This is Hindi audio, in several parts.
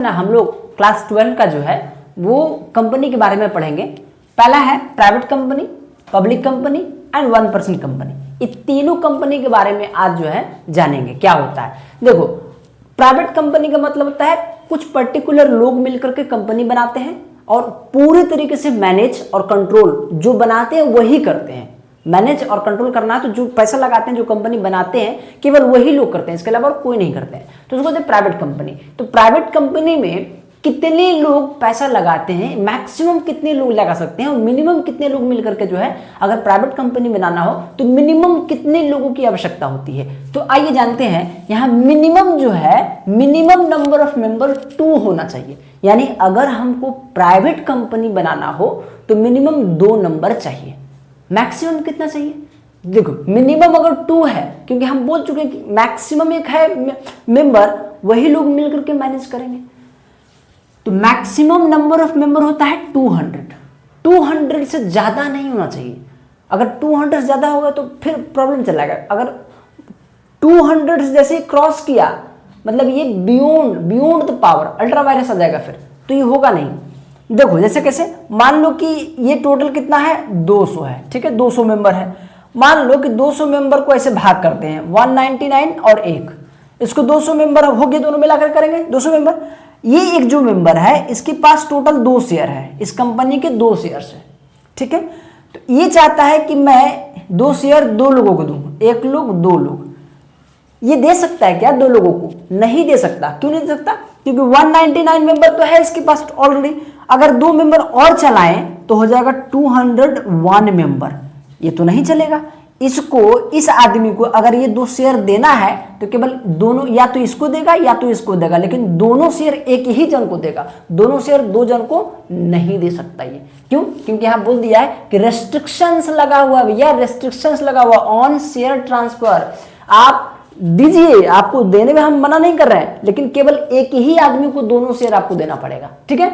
ना हम लोग क्लास 12 का जो है वो कंपनी के बारे में पढ़ेंगे। पहला है private company, public company and 1% company. ये तीनों कंपनी के बारे में आज जो है जानेंगे क्या होता है। देखो, प्राइवेट कंपनी का मतलब होता है कुछ पर्टिकुलर लोग मिलकर के कंपनी बनाते हैं और पूरे तरीके से मैनेज और कंट्रोल जो बनाते हैं वही करते हैं। मैनेज और कंट्रोल करना है तो जो पैसा लगाते हैं, जो कंपनी बनाते हैं, केवल वही लोग करते हैं, इसके अलावा कोई नहीं करते हैं, तो उसको कहते हैं प्राइवेट कंपनी। तो प्राइवेट कंपनी में कितने लोग पैसा लगाते हैं, मैक्सिमम कितने लोग लगा सकते हैं और मिनिमम कितने लोग मिलकर के जो है अगर प्राइवेट कंपनी बनाना हो तो मिनिमम कितने लोगों की आवश्यकता होती है। तो आइए जानते हैं, यहाँ मिनिमम जो है मिनिमम नंबर ऑफ मेंबर 2 होना चाहिए। यानी अगर हमको प्राइवेट कंपनी बनाना हो तो मिनिमम 2 नंबर चाहिए। मैक्सिमम कितना चाहिए? देखो, मिनिमम अगर 2 है, क्योंकि हम बोल चुके हैं कि मैक्सिमम एक है मेंबर, वही लोग मिलकर के मैनेज करेंगे। तो मैक्सिमम नंबर ऑफ मेंबर होता है 200। 200 से ज्यादा नहीं होना चाहिए। अगर 200 से ज्यादा होगा तो फिर प्रॉब्लम चलाएगा। अगर 200 से जैसे क्रॉस किया मतलब ये beyond the power, ultra virus आ जाएगा, फिर तो ये होगा नहीं। देखो जैसे कैसे, मान लो कि ये टोटल कितना है, 200 है, ठीक है, 200 मेंबर है। मान लो कि 200 मेंबर को ऐसे भाग करते हैं, 199 और 1, इसको 200 मेंबर हो गए, दोनों मिलाकर करेंगे 200 मेंबर। ये एक जो मेंबर है इसके पास टोटल 2 शेयर है, इस कंपनी के 2 शेयर्स है, ठीक है। तो ये चाहता है कि मैं 2 शेयर 2 लोगों को दूं, 1 लोग 2 लोग। ये दे सकता है क्या 2 लोगों को? नहीं दे सकता। क्यों नहीं दे सकता? क्योंकि 199 मेंबर तो है इसके पास ऑलरेडी। अगर 2 मेंबर और चलाएं तो हो जाएगा 201 मेंबर। ये तो नहीं चलेगा। इसको, इस आदमी को अगर ये 2 शेयर देना है तो केवल दोनों, या तो इसको देगा या तो इसको देगा, लेकिन दोनों शेयर एक ही जन को देगा। दोनों शेयर 2 जन को नहीं दे सकता ये। क्यों? क्योंकि यहां बोल दिया है कि रेस्ट्रिक्शंस लगा हुआ है भैया, रेस्ट्रिक्शंस लगा हुआ ऑन शेयर ट्रांसफर। आप दीजिए, आपको देने में हम मना नहीं कर रहे हैं, लेकिन केवल एक ही आदमी को दोनों शेयर आपको देना पड़ेगा, ठीक है।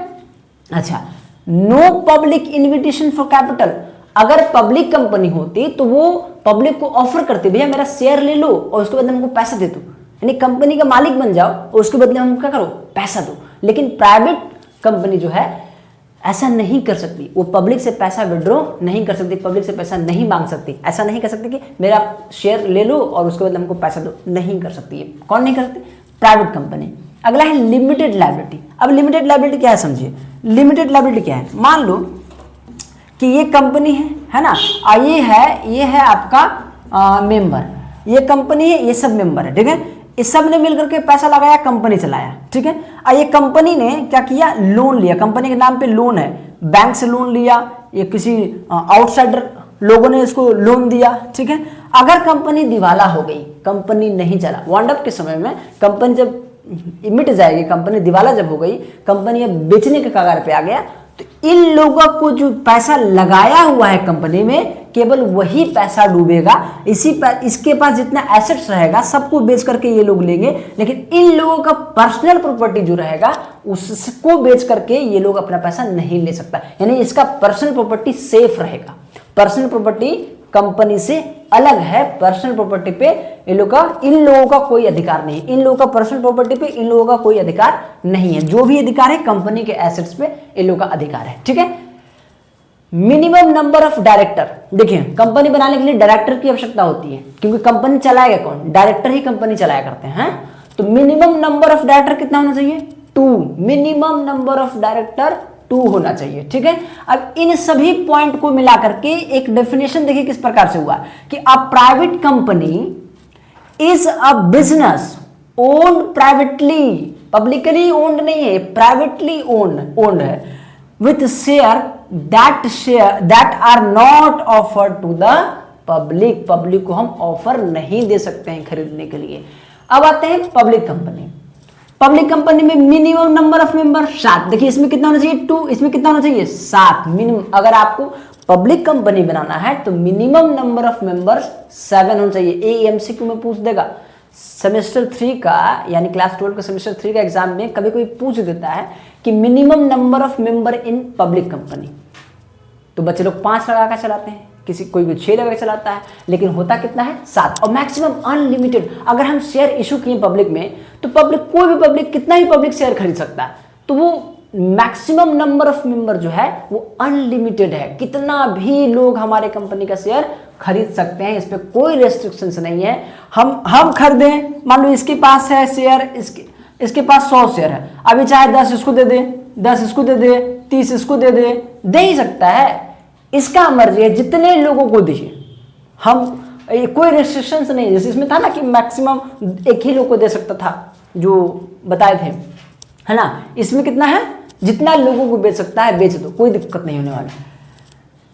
अच्छा, no public invitation for capital. अगर पब्लिक कंपनी होती तो वो पब्लिक को ऑफर करती, भैया मेरा शेयर ले लो और उसके बदले हमको पैसा दे दो, यानी कंपनी का मालिक बन जाओ और उसके बदले हमको क्या करो, पैसा दो। लेकिन प्राइवेट कंपनी जो है ऐसा नहीं कर सकती, वो पब्लिक से पैसा विड्रॉ नहीं कर सकती, पब्लिक से पैसा नहीं मांग सकती। ऐसा नहीं कर सकती कि मेरा शेयर ले लो और उसके बदले हमको पैसा दो, नहीं कर सकती है। कौन नहीं कर सकती? Private company. अगला है लिमिटेड लायबिलिटी। अब लिमिटेड लायबिलिटी क्या है समझिए। लिमिटेड लायबिलिटी क्या है? मान लो कि ये कंपनी है ना, ये है आपका मेंबर, ये कंपनी है, ये सब मेंबर है, ठीक है। इस सब ने मिलकर के पैसा लगाया, कंपनी चलाया, ठीक है। ये कंपनी ने क्या किया, लोन लिया, कंपनी के नाम पे लोन है, बैंक से लोन लिया, ये किसी आउटसाइडर लोगों ने इसको लोन दिया, ठीक है। अगर कंपनी दिवाला हो गई, कंपनी नहीं चला, वाइंड अप के समय में कंपनी जब मिट जाएगी, कंपनी दिवाला जब हो गई, कंपनी अब बेचने के कगार पे आ गया, तो इन लोगों को जो पैसा लगाया हुआ है कंपनी में, केवल वही पैसा डूबेगा। इसके पास जितना एसेट्स रहेगा सबको बेच करके ये लोग लेंगे, लेकिन इन लोगों का पर्सनल प्रॉपर्टी जो रहेगा उसको बेच करके ये लोग अपना पैसा नहीं ले सकता। यानी इसका पर्सनल प्रॉपर्टी सेफ रहेगा। पर्सनल प्रॉपर्टी कंपनी से अलग है। पर्सनल प्रॉपर्टी पे इन लोगों का कोई अधिकार नहीं है। इन लोगों का पर्सनल प्रॉपर्टी पे इन लोगों का कोई अधिकार नहीं है। जो भी अधिकार है कंपनी के एसेट्स पे इन लोगों का अधिकार है, ठीक है। Minimum number of director. देखिए, कंपनी बनाने के लिए डायरेक्टर की आवश्यकता होती है, क्योंकि कंपनी चलाएगा कौन? डायरेक्टर ही कंपनी चलाया करते हैं। तो मिनिमम नंबर ऑफ डायरेक्टर कितना होना चाहिए? 2। मिनिमम नंबर ऑफ डायरेक्टर 2 होना चाहिए, ठीक है। अब इन सभी पॉइंट को मिलाकर के एक डेफिनेशन देखिए किस प्रकार से हुआ कि a private company is a business owned privately, publicly owned नहीं है, प्राइवेटली ओन्ड है, with share that are not offered to the public. Public को हम ऑफर नहीं दे सकते हैं खरीदने के लिए। अब आते हैं पब्लिक कंपनी। पब्लिक कंपनी में मिनिमम नंबर ऑफ मेंबर 7। देखिए, इसमें कितना होना चाहिए? 2। इसमें कितना होना चाहिए? 7 मिनिमम। अगर आपको पब्लिक कंपनी बनाना है तो मिनिमम नंबर ऑफ मेंबर 7 होना चाहिए। ये एमसीक्यू में पूछ देगा सेमेस्टर 3 का, यानी क्लास 12 का सेमेस्टर 3 का एग्जाम में कभी कोई पूछ देता है कि minimum number of member in public company, तो बच्चे लोग 5 लगा कर चलाते हैं। किसी कोई 6 लगा के चलाता है, लेकिन होता कितना है 7, और मैक्सिमम अनलिमिटेड। अगर हम शेयर इशू किए पब्लिक में तो पब्लिक, कोई भी पब्लिक कितना ही पब्लिक शेयर खरीद सकता है, तो वो मैक्सिमम नंबर ऑफ मेंबर जो है वो अनलिमिटेड है, कितना भी लोग हमारे कंपनी का शेयर खरीद सकते हैं, इस पे कोई रेस्ट्रिक्शंस नहीं है। हम खरीदें, मान लो इसके पास है शेयर, इसके पास 100 शेयर है, अभी चाहे 10 इसको दे दे, 10 इसको दे दे, 30 इसको दे ही सकता है, इसका मर्जी है, जितने लोगों को दीजिए, हम कोई रेस्ट्रिक्शंस नहीं। जैसे इसमें था ना कि मैक्सिमम एक ही लोग को दे सकता था, जो बताए थे, है ना, इसमें कितना है, जितना लोगों को बेच सकता है बेच दो, कोई दिक्कत नहीं होने वाली।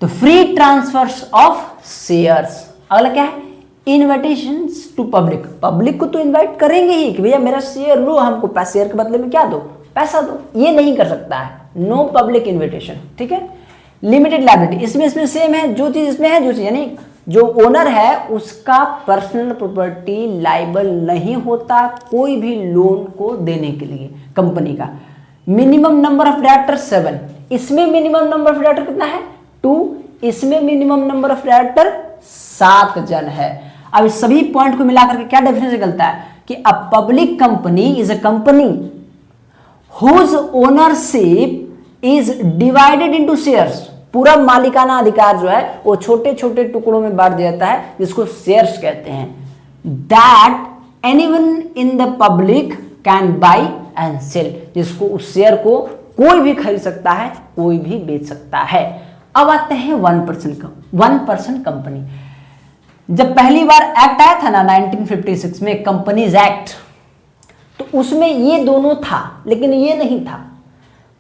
तो फ्री ट्रांसफर्स ऑफ शेयर्स। अगला क्या है, इन्विटेशंस टू पब्लिक। पब्लिक को तो इनवाइट करेंगे ही कि भैया मेरा शेयर लो, हमको शेयर के बदले में क्या दो, पैसा दो, ये नहीं कर सकता है, नो पब्लिक इन्विटेशन, ठीक है। लिमिटेड लायबिलिटी, इसमें सेम है, जो चीज इसमें है, जो चीज यानी जो ओनर है उसका पर्सनल प्रॉपर्टी लाइबल नहीं होता कोई भी लोन को देने के लिए कंपनी का। मिनिमम नंबर ऑफ डायरेक्टर 7, इसमें मिनिमम नंबर ऑफ डायरेक्टर कितना है 2, इसमें मिनिमम नंबर ऑफ डायरेक्टर 7 जन है। अब इस सभी पॉइंट को मिलाकर के क्या डेफिनेशन निकलता है कि a public company is a company whose ownership is divided into shares. पूरा मालिकाना अधिकार जो है वो छोटे छोटे टुकड़ों में बांट दिया जाता है, जिसको शेयर्स कहते हैं। That anyone in the public can buy and sell, जिसको उस शेयर को कोई भी खरीद सकता है, कोई भी बेच सकता है। अब आते हैं 1% कंपनी। जब पहली बार एक्ट आया था ना 1956 में, कंपनीज एक्ट, तो उसमें ये दोनों था लेकिन ये नहीं था।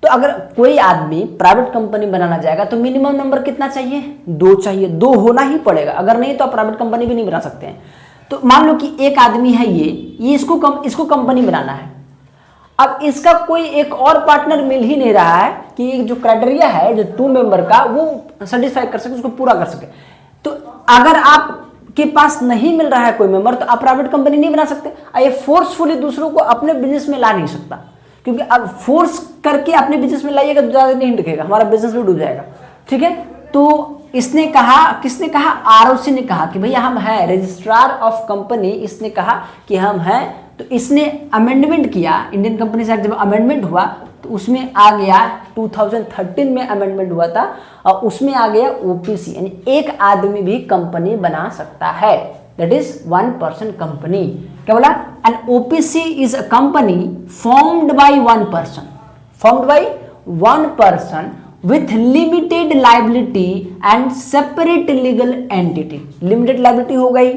तो अगर कोई आदमी प्राइवेट कंपनी बनाना चाहेगा तो मिनिमम नंबर कितना चाहिए, 2 चाहिए, 2 होना ही पड़ेगा, अगर नहीं तो आप प्राइवेट कंपनी भी नहीं बना सकते हैं। तो मान लो कि एक आदमी है, ये इसको कंपनी बनाना है। अब इसका कोई एक और पार्टनर मिल ही नहीं रहा है कि जो क्राइटेरिया है जो 2 मेंबर का वो सेटिस्फाई कर सके, उसको पूरा कर सके। तो अगर आपके पास नहीं मिल रहा है कोई मेंबर, तो आप प्राइवेट कंपनी नहीं बना सकते। ये फोर्सफुली दूसरों को अपने बिजनेस में ला नहीं सकता, क्योंकि अब फोर्स करके अपने बिजनेस में लाइएगा तो ज्यादा नहीं टिकेगा, हमारा बिजनेस भी डूब जाएगा, ठीक है। तो इसने कहा, किसने कहा, आरओसी ने कहा कि भैया हम हैं, रजिस्ट्रार ऑफ कंपनी, इसने कहा कि हम हैं। तो इसने अमेंडमेंट किया, इंडियन कंपनीज एक्ट जब अमेंडमेंट हुआ तो उसमें आ गया 2013 में अमेंडमेंट हुआ था, और उसमें आ गया ओपीसी, यानी एक आदमी भी कंपनी बना सकता है, दैट इज 1% कंपनी। क्या बोला, an OPC is a company formed by 1 person with limited liability and separate legal entity। Limited liability हो गई,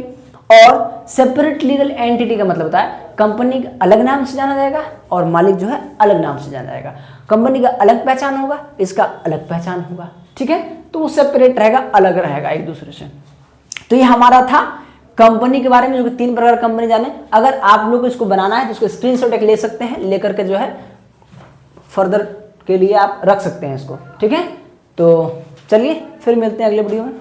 और सेपरेट लीगल एंटिटी का मतलब होता है कंपनी का अलग नाम से जाना जाएगा और मालिक जो है अलग नाम से जाना जाएगा। कंपनी का अलग पहचान होगा, इसका अलग पहचान होगा, ठीक है। तो वो सेपरेट रहेगा, अलग रहेगा एक दूसरे से। तो ये हमारा था कंपनी के बारे में, जो कि 3 प्रकार कंपनी जाने। अगर आप लोग को इसको बनाना है तो इसको स्क्रीनशॉट एक ले सकते हैं, लेकर के जो है फर्दर के लिए आप रख सकते हैं इसको, ठीक है। तो चलिए फिर मिलते हैं अगले वीडियो में।